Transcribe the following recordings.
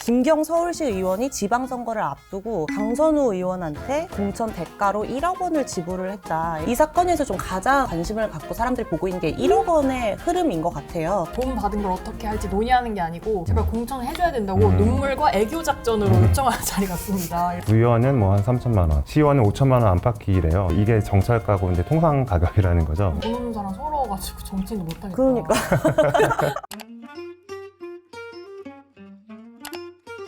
김경 서울시 의원이 지방선거를 앞두고 강선우 의원한테 공천 대가로 1억 원을 지불을 했다. 이 사건에서 좀 가장 관심을 갖고 사람들이 보고 있는 게 1억 원의 흐름인 것 같아요. 돈 받은 걸 어떻게 할지 논의하는 게 아니고 제발 공천을 해줘야 된다고 눈물과 애교 작전으로 요청하는 자리 같습니다. 구의원은 뭐 한 3천만 원, 시의원은 5천만 원 안팎이래요. 이게 정찰가고 이제 통상 가격이라는 거죠. 돈 없는 사람 서러워가지고 정치는 못하겠다. 그러니까.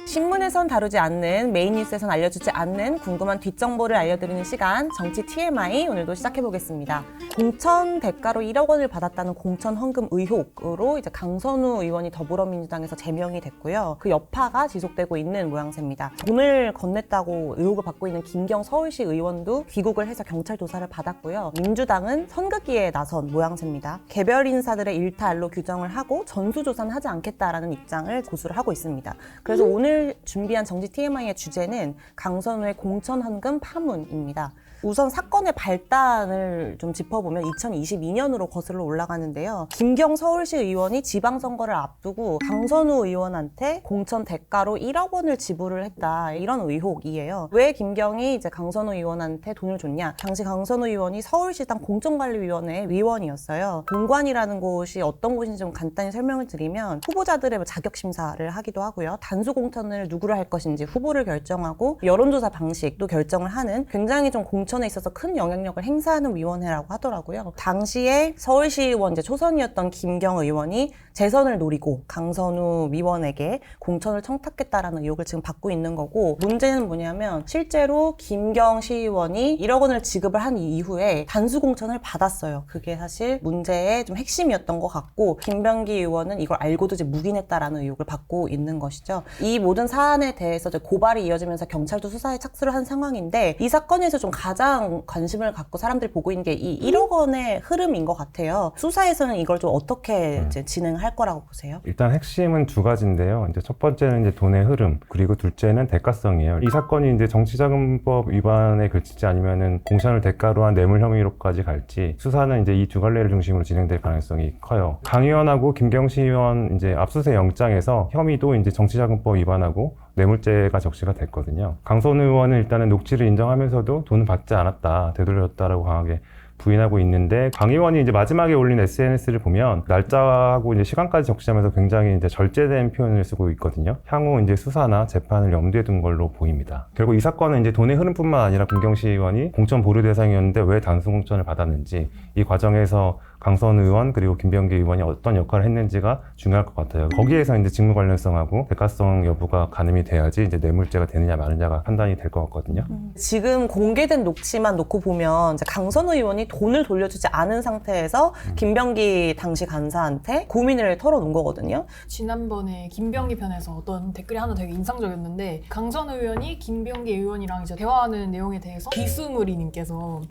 신문에선 다루지 않는, 메인 뉴스에선 알려주지 않는 궁금한 뒷정보를 알려드리는 시간, 정치 TMI 오늘도 시작해보겠습니다. 공천 대가로 1억 원을 받았다는 공천 헌금 의혹으로 이제 강선우 의원이 더불어민주당에서 제명이 됐고요. 그 여파가 지속되고 있는 모양새입니다. 돈을 건넸다고 의혹을 받고 있는 김경 서울시 의원도 귀국을 해서 경찰 조사를 받았고요. 민주당은 선긋기에 나선 모양새입니다. 개별 인사들의 일탈로 규정을 하고 전수조사는 하지 않겠다라는 입장을 고수를 하고 있습니다. 그래서 오늘 준비한 정치 TMI의 주제는 강선우의 공천 헌금 파문입니다. 우선 사건의 발단을 좀 짚어보면 2022년으로 거슬러 올라가는데요. 김경 서울시 의원이 지방선거를 앞두고 강선우 의원한테 공천 대가로 1억 원을 지불을 했다. 이런 의혹이에요. 왜 김경이 이제 강선우 의원한테 돈을 줬냐? 당시 강선우 의원이 서울시당 공천관리위원회 위원이었어요. 공관이라는 곳이 어떤 곳인지 좀 간단히 설명을 드리면 후보자들의 자격심사를 하기도 하고요. 단수 공천을 누구를 할 것인지 후보를 결정하고 여론조사 방식도 결정을 하는 굉장히 좀 공천에 있어서 큰 영향력을 행사하는 위원회라고 하더라고요. 당시에 서울시의원 이제 초선이었던 김경 의원이 재선을 노리고 강선우 위원에게 공천을 청탁했다라는 의혹을 지금 받고 있는 거고, 문제는 뭐냐면 실제로 김경 시의원이 1억 원을 지급을 한 이후에 단수 공천을 받았어요. 그게 사실 문제의 좀 핵심이었던 것 같고, 김병기 의원은 이걸 알고도 이제 묵인했다라는 의혹을 받고 있는 것이죠. 이 모든 사안에 대해서 이제 고발이 이어지면서 경찰도 수사에 착수를 한 상황인데, 이 사건에서 좀 가장 관심을 갖고 사람들이 보고 있는 게 이 1억 원의 흐름인 것 같아요. 수사에서는 이걸 좀 어떻게 이제 진행할 거라고 보세요? 일단 핵심은 두 가지인데요. 이제 첫 번째는 이제 돈의 흐름, 그리고 둘째는 대가성이에요. 이 사건이 이제 정치자금법 위반에 그치지 아니면은 공천을 대가로 한 뇌물 혐의로까지 갈지, 수사는 이제 이 두 갈래를 중심으로 진행될 가능성이 커요. 강 의원하고 김경시 의원 이제 압수수색 영장에서 혐의도 이제 정치자금법 위반하고 뇌물죄가 적시가 됐거든요. 강선우 의원은 일단은 녹취를 인정하면서도 돈은 받지 않았다, 되돌렸다라고 강하게 부인하고 있는데, 강 의원이 이제 마지막에 올린 SNS를 보면 날짜하고 이제 시간까지 적시하면서 굉장히 이제 절제된 표현을 쓰고 있거든요. 향후 이제 수사나 재판을 염두에 둔 걸로 보입니다. 결국 이 사건은 이제 돈의 흐름뿐만 아니라 김경시 의원이 공천 보류 대상이었는데 왜 단수 공천을 받았는지, 이 과정에서 강선우 의원 그리고 김병기 의원이 어떤 역할을 했는지가 중요할 것 같아요. 거기에서 이제 직무 관련성하고 대가성 여부가 가늠이 돼야지 이제 뇌물죄가 되느냐 마느냐가 판단이 될 것 같거든요. 지금 공개된 녹취만 놓고 보면 이제 강선우 의원이 돈을 돌려주지 않은 상태에서 김병기 당시 간사한테 고민을 털어놓은 거거든요. 지난번에 김병기 편에서 어떤 댓글이 하나 되게 인상적이었는데, 강선우 의원이 김병기 의원이랑 이제 대화하는 내용에 대해서 비스무리님께서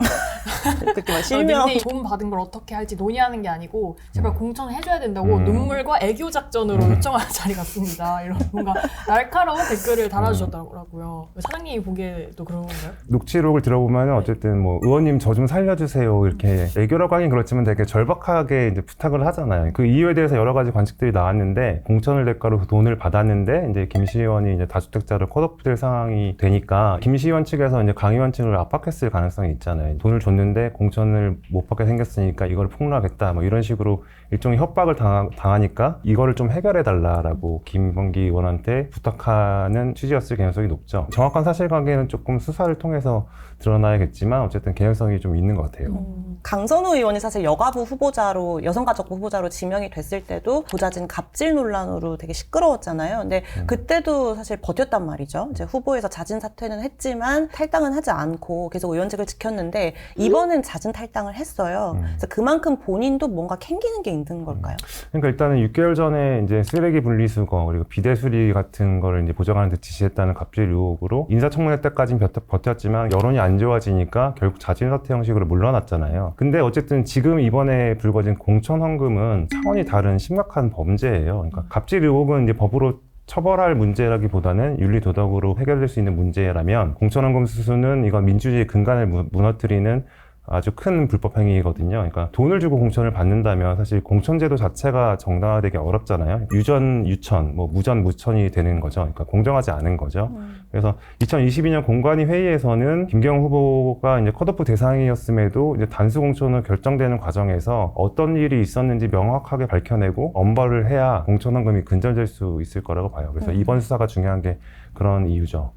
그렇게 막 실명. 돈 받은 걸 어떻게 할지 논의하는 게 아니고 제발 공천을 해줘야 된다고 눈물과 애교 작전으로 요청하는 자리 같습니다. 이런 뭔가 날카로운 댓글을 달아주셨더라고요. 사장님이 보기에도 그런 건가요? 녹취록을 들어보면 어쨌든 뭐 의원님 저 좀 살려주세요 이렇게 애교라고 하긴 그렇지만 되게 절박하게 이제 부탁을 하잖아요. 그 이유에 대해서 여러 가지 관측들이 나왔는데, 공천을 대가로 돈을 받았는데 이제 김 시의원이 이제 다주택자로 컷오프될 상황이 되니까 김 시의원 측에서 이제 강 의원 측을 압박했을 가능성이 있잖아요. 돈을 줬는데 공천을 못 받게 생겼으니까 이걸 폭로하겠다 뭐 이런 식으로 일종의 협박을 당하니까 이거를 좀 해결해달라라고 김병기 의원한테 부탁하는 취지였을 가능성이 높죠. 정확한 사실관계는 조금 수사를 통해서 드러나야겠지만 어쨌든 개연성이 좀 있는 것 같아요. 강선우 의원이 사실 여가부 후보자로, 여성가족부 후보자로 지명이 됐을 때도 보좌진 갑질 논란으로 되게 시끄러웠잖아요. 근데 그때도 사실 버텼단 말이죠. 이제 후보에서 자진 사퇴는 했지만 탈당은 하지 않고 계속 의원직을 지켰는데, 이번엔 자진 탈당을 했어요. 그래서 그만큼 본인도 뭔가 캥기는 게 있는 걸까요? 그러니까 일단은 6개월 전에 이제 쓰레기 분리수거 그리고 비대수리 같은 거를 이제 보좌관한테 지시했다는 갑질 의혹으로 인사청문회 때까지는 버텼지만 여론이 안 좋아지니까 결국 자진 사퇴 형식으로 물러났잖아요. 근데 어쨌든 지금 이번에 불거진 공천 헌금은 차원이 다른 심각한 범죄예요. 그러니까 갑질 의혹은 이제 법으로 처벌할 문제라기보다는 윤리도덕으로 해결될 수 있는 문제라면, 공천헌금 수수는 이건 민주주의의 근간을 무너뜨리는 아주 큰 불법 행위거든요. 그러니까 돈을 주고 공천을 받는다면 사실 공천제도 자체가 정당화되기 어렵잖아요. 유전, 유천, 뭐 무전, 무천이 되는 거죠. 그러니까 공정하지 않은 거죠. 그래서 2022년 공관위 회의에서는 김경호 후보가 이제 컷오프 대상이었음에도 이제 단수 공천을 결정되는 과정에서 어떤 일이 있었는지 명확하게 밝혀내고 엄벌을 해야 공천 헌금이 근절될 수 있을 거라고 봐요. 그래서 이번 수사가 중요한 게 그런 이유죠.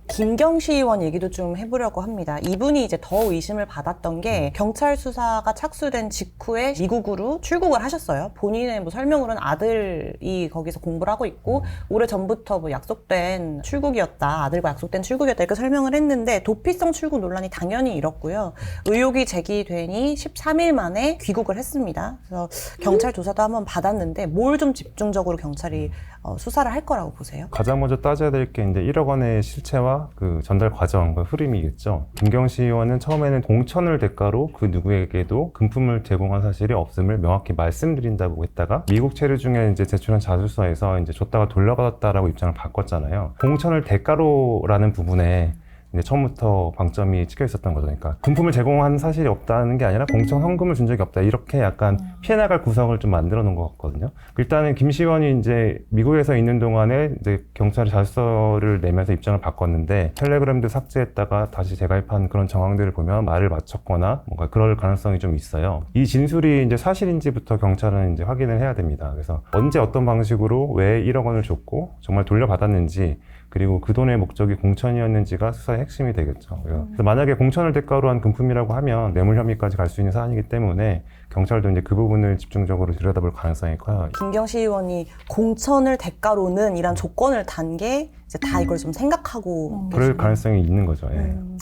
김경시 의원 얘기도 좀 해보려고 합니다. 이분이 이제 더 의심을 받았던 게 경찰 수사가 착수된 직후에 미국으로 출국을 하셨어요. 본인의 뭐 설명으로는 아들이 거기서 공부를 하고 있고 오래 전부터 뭐 약속된 출국이었다. 아들과 약속된 출국이었다. 이렇게 설명을 했는데 도피성 출국 논란이 당연히 일었고요. 의혹이 제기되니 13일 만에 귀국을 했습니다. 그래서 경찰 조사도 한번 받았는데 뭘 좀 집중적으로 경찰이 수사를 할 거라고 보세요? 가장 먼저 따져야 될 게 이제 1억 원의 실체와 그 전달 과정, 그 흐름이겠죠. 김경시 의원은 처음에는 공천을 대가로 그 누구에게도 금품을 제공한 사실이 없음을 명확히 말씀드린다고 했다가 미국 체류 중에 이제 제출한 자술서에서 이제 줬다가 돌려받았다라고 입장을 바꿨잖아요. 공천을 대가로라는 부분에 이제 처음부터 방점이 찍혀 있었던 거죠. 그러니까 금품을 제공한 사실이 없다는 게 아니라 공천 헌금을 준 적이 없다. 이렇게 약간 피해 나갈 구석을 좀 만들어 놓은 것 같거든요. 일단은 김 시의원이 이제 미국에서 있는 동안에 이제 경찰이 자술서를 내면서 입장을 바꿨는데 텔레그램도 삭제했다가 다시 재가입한 그런 정황들을 보면 말을 맞췄거나 뭔가 그럴 가능성이 좀 있어요. 이 진술이 이제 사실인지부터 경찰은 이제 확인을 해야 됩니다. 그래서 언제 어떤 방식으로 왜 1억 원을 줬고 정말 돌려받았는지 그리고 그 돈의 목적이 공천이었는지가 수사의 핵심이 되겠죠. 그래서 만약에 공천을 대가로 한 금품이라고 하면 뇌물 혐의까지 갈 수 있는 사안이기 때문에 경찰도 이제 그 부분을 집중적으로 들여다볼 가능성이 커요. 김경시 의원이 공천을 대가로는 이란 조건을 단 게 이제 다 이걸 좀 생각하고 그럴 가능성이 있는 거죠. 예.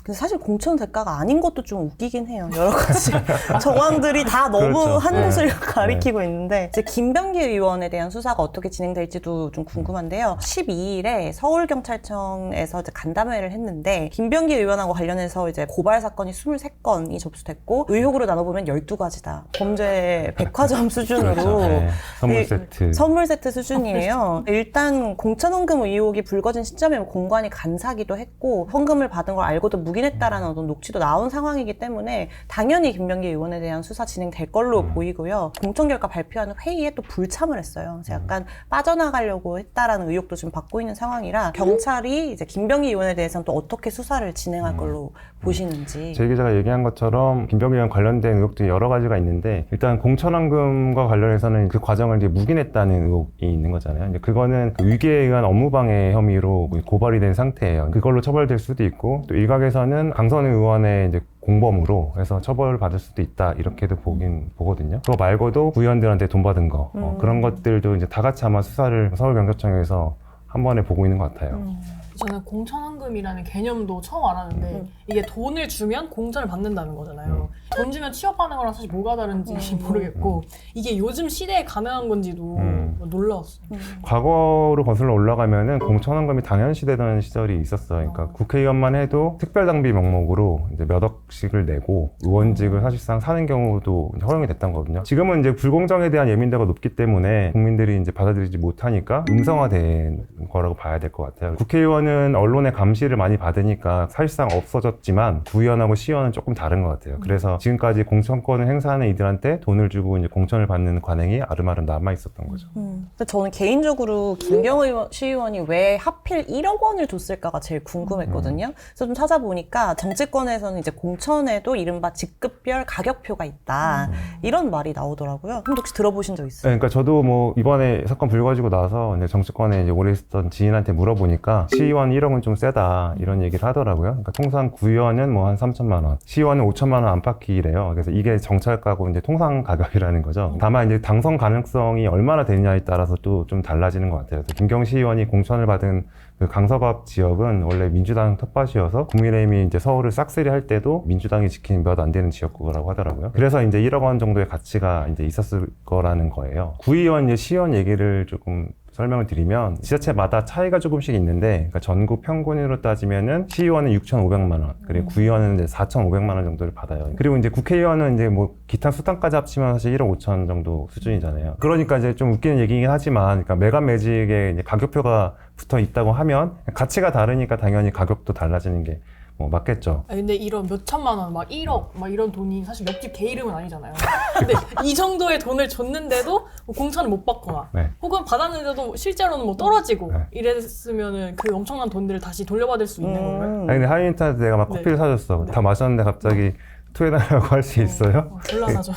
근데 사실 공천 대가가 아닌 것도 좀 웃기긴 해요. 여러 가지 정황들이 다 너무 그렇죠. 한 곳을 네. 가리키고 있는데 이제 김병기 의원에 대한 수사가 어떻게 진행될지도 좀 궁금한데요. 12일에 서울경찰청에서 이제 간담회를 했는데 김병기 의원하고 관련해서 이제 고발 사건이 23건이 접수됐고 의혹으로 나눠보면 12가지다. 범죄 백화점 수준으로 그렇죠. 네. 선물 이- 세트. 선물 세트 수준이에요. 일단 공천 헌금 의혹이 불거진 시점에 공관이 간사기도 했고 헌금을 받은 걸 알고도 묵인했다라는 어떤 녹취도 나온 상황이기 때문에 당연히 김병기 의원에 대한 수사 진행될 걸로 보이고요. 공천 결과 발표하는 회의에 또 불참을 했어요. 그래서 약간 빠져나가려고 했다라는 의혹도 좀 받고 있는 상황이라 경찰이 이제 김병기 의원에 대해서는 또 어떻게 수사를 진행할 걸로 보시는지. 제 기자가 얘기한 것처럼 김병기 의원 관련된 의혹들이 여러 가지가 있는데 일단 공천헌금과 관련해서는 그 과정을 이제 묵인했다는 의혹이 있는 거잖아요. 이제 그거는 그 위계에 의한 업무방해 혐의로 고발이 된 상태예요. 그걸로 처벌될 수도 있고 또 일각에서는 강선 의원의 이제 공범으로 해서 처벌을 받을 수도 있다 이렇게도 보거든요. 그거 말고도 구의원들한테 돈 받은 거 그런 것들도 이제 다 같이 아마 수사를 서울경찰청에서 한 번에 보고 있는 것 같아요. 저는 공천헌금이라는 개념도 처음 알았는데 이게 돈을 주면 공천을 받는다는 거잖아요. 돈 주면 취업하는 거랑 사실 뭐가 다른지 모르겠고 이게 요즘 시대에 가능한 건지도 놀라웠어요. 과거로 거슬러 올라가면은 공천헌금이 당연시되던 시절이 있었어요. 그러니까 국회의원만 해도 특별당비 명목으로 이제 몇 억씩을 내고 의원직을 사실상 사는 경우도 이제 허용이 됐던 거거든요. 지금은 이제 불공정에 대한 예민도가 높기 때문에 국민들이 이제 받아들이지 못하니까 음성화된 거라고 봐야 될 것 같아요. 국회의원은 언론의 감시를 많이 받으니까 사실상 없어졌지만 구의원하고 시의원은 조금 다른 것 같아요. 그래서 지금까지 공천권을 행사하는 이들한테 돈을 주고 이제 공천을 받는 관행이 아름아름 남아 있었던 거죠. 근데 저는 개인적으로 김경호 시의원이 왜 하필 1억 원을 줬을까가 제일 궁금했거든요. 그래서 좀 찾아보니까 정치권에서는 이제 공천에도 이른바 직급별 가격표가 있다. 이런 말이 나오더라고요. 그럼 혹시 들어보신 적 있어요? 네, 그러니까 저도 뭐 이번에 사건 불거지고 나서 이제 정치권에 이제 오래 있었던 지인한테 물어보니까 시의원 1억은 좀 세다 이런 얘기를 하더라고요. 그러니까 통상 구의원은 뭐 한 3천만 원, 시의원은 5천만 원 안팎이래요. 그래서 이게 정찰가고 이제 통상 가격이라는 거죠. 다만 이제 당선 가능성이 얼마나 되느냐에 따라서 또 좀 달라지는 것 같아요. 그래서 김경 시의원이 공천을 받은 그 강서갑 지역은 원래 민주당 텃밭이어서 국민의힘이 이제 서울을 싹쓸이 할 때도 민주당이 지킨 몇 안 되는 지역구라고 하더라고요. 그래서 이제 1억 원 정도의 가치가 이제 있었을 거라는 거예요. 구의원, 이제 시의원 얘기를 조금 설명을 드리면 지자체마다 차이가 조금씩 있는데 그러니까 전국 평균으로 따지면은 시의원은 6,500만 원, 그리고 구의원은 이제 4,500만 원 정도를 받아요. 그리고 이제 국회의원은 이제 뭐 기타 수당까지 합치면 사실 1억 5천 정도 수준이잖아요. 그러니까 이제 좀 웃기는 얘기긴 하지만 그러니까 매각 매직에 이제 가격표가 붙어 있다고 하면 가치가 다르니까 당연히 가격도 달라지는 게 맞겠죠. 근데 이런 몇 천만 원, 막 1억, 막 이런 돈이 사실 옆집 개 이름은 아니잖아요. 근데 이 정도의 돈을 줬는데도 뭐 공천을 못 받거나, 네. 혹은 받았는데도 실제로는 뭐 떨어지고 네. 이랬으면은 그 엄청난 돈들을 다시 돌려받을 수 있는 건가요? 아니 근데 하이인터한테 내가 막 네. 커피를 사줬어. 다 마셨는데 갑자기 토해달라고 할 수 있어요? 곤란하죠.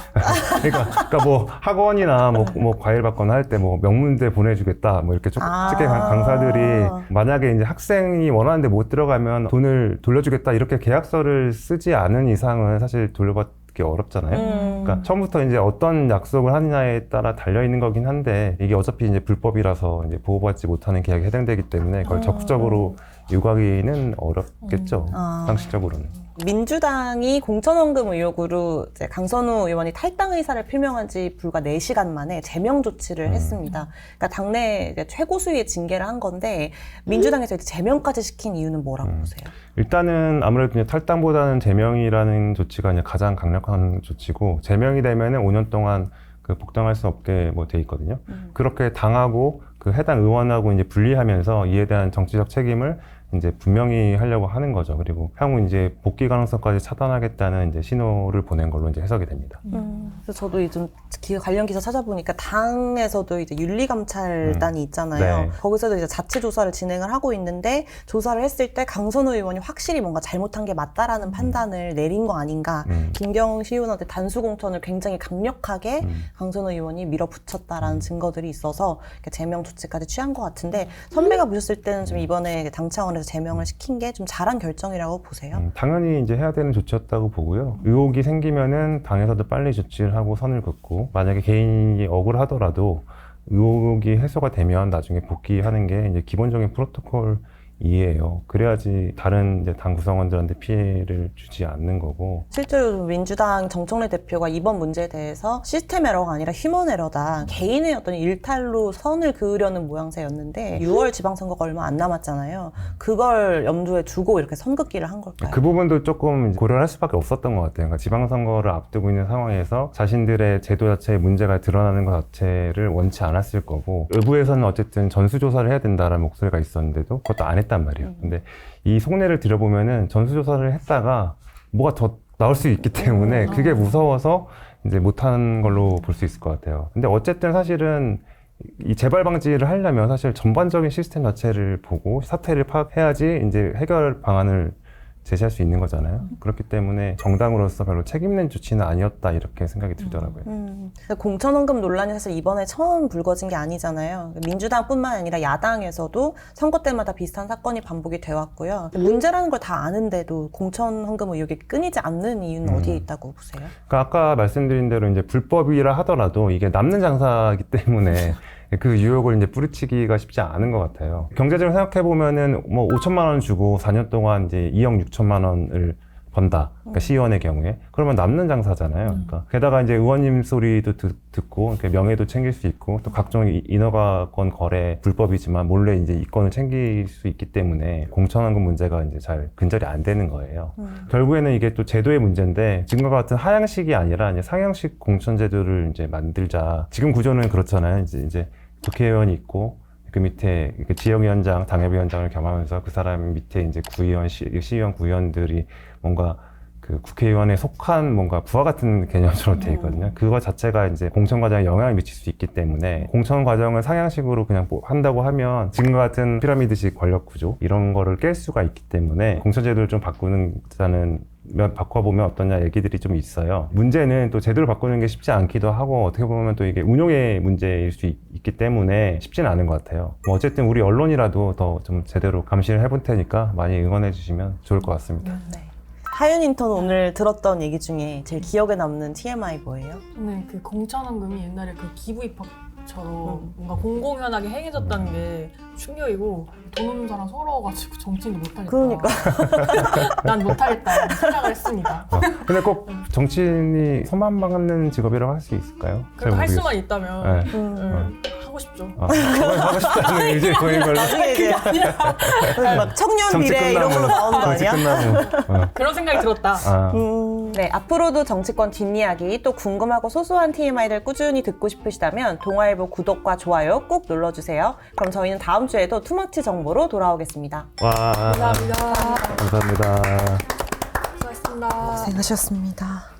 그러니까 뭐 학원이나 뭐 과일 받거나 할 때 뭐 명문대 보내주겠다 뭐 이렇게 특히 강사들이 만약에 이제 학생이 원하는데 못 들어가면 돈을 돌려주겠다 이렇게 계약서를 쓰지 않은 이상은 사실 돌려받기 어렵잖아요. 그러니까 처음부터 이제 어떤 약속을 하느냐에 따라 달려 있는 거긴 한데 이게 어차피 이제 불법이라서 이제 보호받지 못하는 계약이 해당되기 때문에 그걸 적극적으로 요구하기는 어렵겠죠. 상식적으로는. 민주당이 공천원금 의혹으로 이제 강선우 의원이 탈당 의사를 표명한 지 불과 4시간 만에 제명 조치를 했습니다. 그러니까 당내 이제 최고 수위의 징계를 한 건데 민주당에서 이제 제명까지 시킨 이유는 뭐라고 보세요? 일단은 아무래도 그냥 탈당보다는 제명이라는 조치가 그냥 가장 강력한 조치고 제명이 되면은 5년 동안 그 복당할 수 없게 뭐 돼 있거든요. 그렇게 당하고 그 해당 의원하고 이제 분리하면서 이에 대한 정치적 책임을 이제 분명히 하려고 하는 거죠. 그리고 향후 이제 복귀 가능성까지 차단하겠다는 이제 신호를 보낸 걸로 이제 해석이 됩니다. 그래서 저도 좀 관련 기사 찾아보니까 당에서도 이제 윤리감찰단이 있잖아요. 네. 거기서도 이제 자체 조사를 진행을 하고 있는데 조사를 했을 때 강선우 의원이 확실히 뭔가 잘못한 게 맞다라는 판단을 내린 거 아닌가. 김경시 의원한테 단수 공천을 굉장히 강력하게 강선우 의원이 밀어붙였다라는 증거들이 있어서 이렇게 제명 조치까지 취한 것 같은데 선배가 보셨을 때는 좀 이번에 당 차원에서 제명을 시킨 게 좀 잘한 결정이라고 보세요? 당연히 이제 해야 되는 조치였다고 보고요. 의혹이 생기면은 당에서도 빨리 조치를 하고 선을 긋고 만약에 개인이 억울하더라도 의혹이 해소가 되면 나중에 복귀하는 게 이제 기본적인 프로토콜이에요. 그래야지 다른 이제 당 구성원들한테 피해를 주지 않는 거고. 실제로 민주당 정청래 대표가 이번 문제에 대해서 시스템 에러가 아니라 휴먼 에러다. 개인의 어떤 일탈로 선을 그으려는 모양새였는데 6월 지방선거가 얼마 안 남았잖아요. 그걸 염두에 두고 이렇게 선긋기를 한 걸까요? 그 부분도 조금 고려를 할 수밖에 없었던 것 같아요. 그러니까 지방선거를 앞두고 있는 상황에서 자신들의 제도 자체에 문제가 드러나는 것 자체를 원치 않았을 거고 외부에서는 어쨌든 전수조사를 해야 된다라는 목소리가 있었는데도 그것도 안 했단 말이에요. 근데 이 속내를 들여보면은 전수조사를 했다가 뭐가 더 나올 수 있기 때문에 그게 무서워서 이제 못한 걸로 볼 수 있을 것 같아요. 근데 어쨌든 사실은 이 재발 방지를 하려면 사실 전반적인 시스템 자체를 보고 사태를 파악해야지 이제 해결 방안을 제시할 수 있는 거잖아요. 그렇기 때문에 정당으로서 별로 책임있는 조치는 아니었다 이렇게 생각이 들더라고요. 공천원금 논란이 사실 이번에 처음 불거진 게 아니잖아요. 민주당뿐만 아니라 야당에서도 선거 때마다 비슷한 사건이 반복이 되었고요. 문제라는 걸 다 아는데도 공천헌금 의혹이 끊이지 않는 이유는 어디에 있다고 보세요? 그러니까 아까 말씀드린 대로 이제 불법이라 하더라도 이게 남는 장사이기 때문에 그 유혹을 이제 뿌리치기가 쉽지 않은 것 같아요. 경제적으로 생각해 보면은 뭐 5천만 원 주고 4년 동안 이제 2억 6천만 원을 번다. 그러니까 시의원의 경우에 그러면 남는 장사잖아요. 그러니까 게다가 이제 의원님 소리도 듣고 이렇게 명예도 챙길 수 있고 또 각종 인허가권 거래 불법이지만 몰래 이제 이권을 챙길 수 있기 때문에 공천헌금 문제가 이제 잘 근절이 안 되는 거예요. 결국에는 이게 또 제도의 문제인데 지금과 같은 하향식이 아니라 이제 상향식 공천 제도를 이제 만들자. 지금 구조는 그렇잖아요. 이제 국회의원이 있고 그 밑에 지역위원장, 당협위원장을 겸하면서 그 사람 밑에 이제 구의원, 시의원, 구의원들이 뭔가 그 국회의원에 속한 뭔가 부하 같은 개념처럼 돼 있거든요. 그거 자체가 이제 공천 과정에 영향을 미칠 수 있기 때문에 공천 과정을 상향식으로 그냥 한다고 하면 지금과 같은 피라미드식 권력 구조 이런 거를 깰 수가 있기 때문에 공천 제도를 좀 바꾸자는 바꿔보면 어떠냐 얘기들이 좀 있어요. 문제는 또 제도를 바꾸는 게 쉽지 않기도 하고 어떻게 보면 또 이게 운용의 문제일 수 있기 때문에 쉽지는 않은 것 같아요. 뭐 어쨌든 우리 언론이라도 더 좀 제대로 감시를 해볼 테니까 많이 응원해 주시면 좋을 것 같습니다. 네. 하윤 인턴 오늘 들었던 얘기 중에 제일 기억에 남는 TMI 뭐예요? 네, 그 공천헌금이 옛날에 그 기부 입학처럼 뭔가 공공연하게 행해졌다는 게 충격이고 돈 없는 사람 서러워가지고 정치인도 못하겠다. 그러니까. 난 못하겠다 생각을 했습니다. 근데 꼭 정치인이 손만 받는 직업이라고 할 수 있을까요? 잘 그래도 할 모르겠어요. 수만 있다면 네. 하고 싶죠. 그걸 하고 싶다는 의지 보인 걸로. 나중에 이제 막 청년 정치 미래 이런 걸로 나오는 거 정치 아니야? 끝나고. 그런 생각이 들었다. 네, 앞으로도 정치권 뒷이야기 또 궁금하고 소소한 TMI를 꾸준히 듣고 싶으시다면 동아일보 구독과 좋아요 꼭 눌러주세요. 그럼 저희는 다음 주에도 투머치 정보로 돌아오겠습니다. 와, 감사합니다. 감사합니다. 수고하셨습니다. 고생하셨습니다.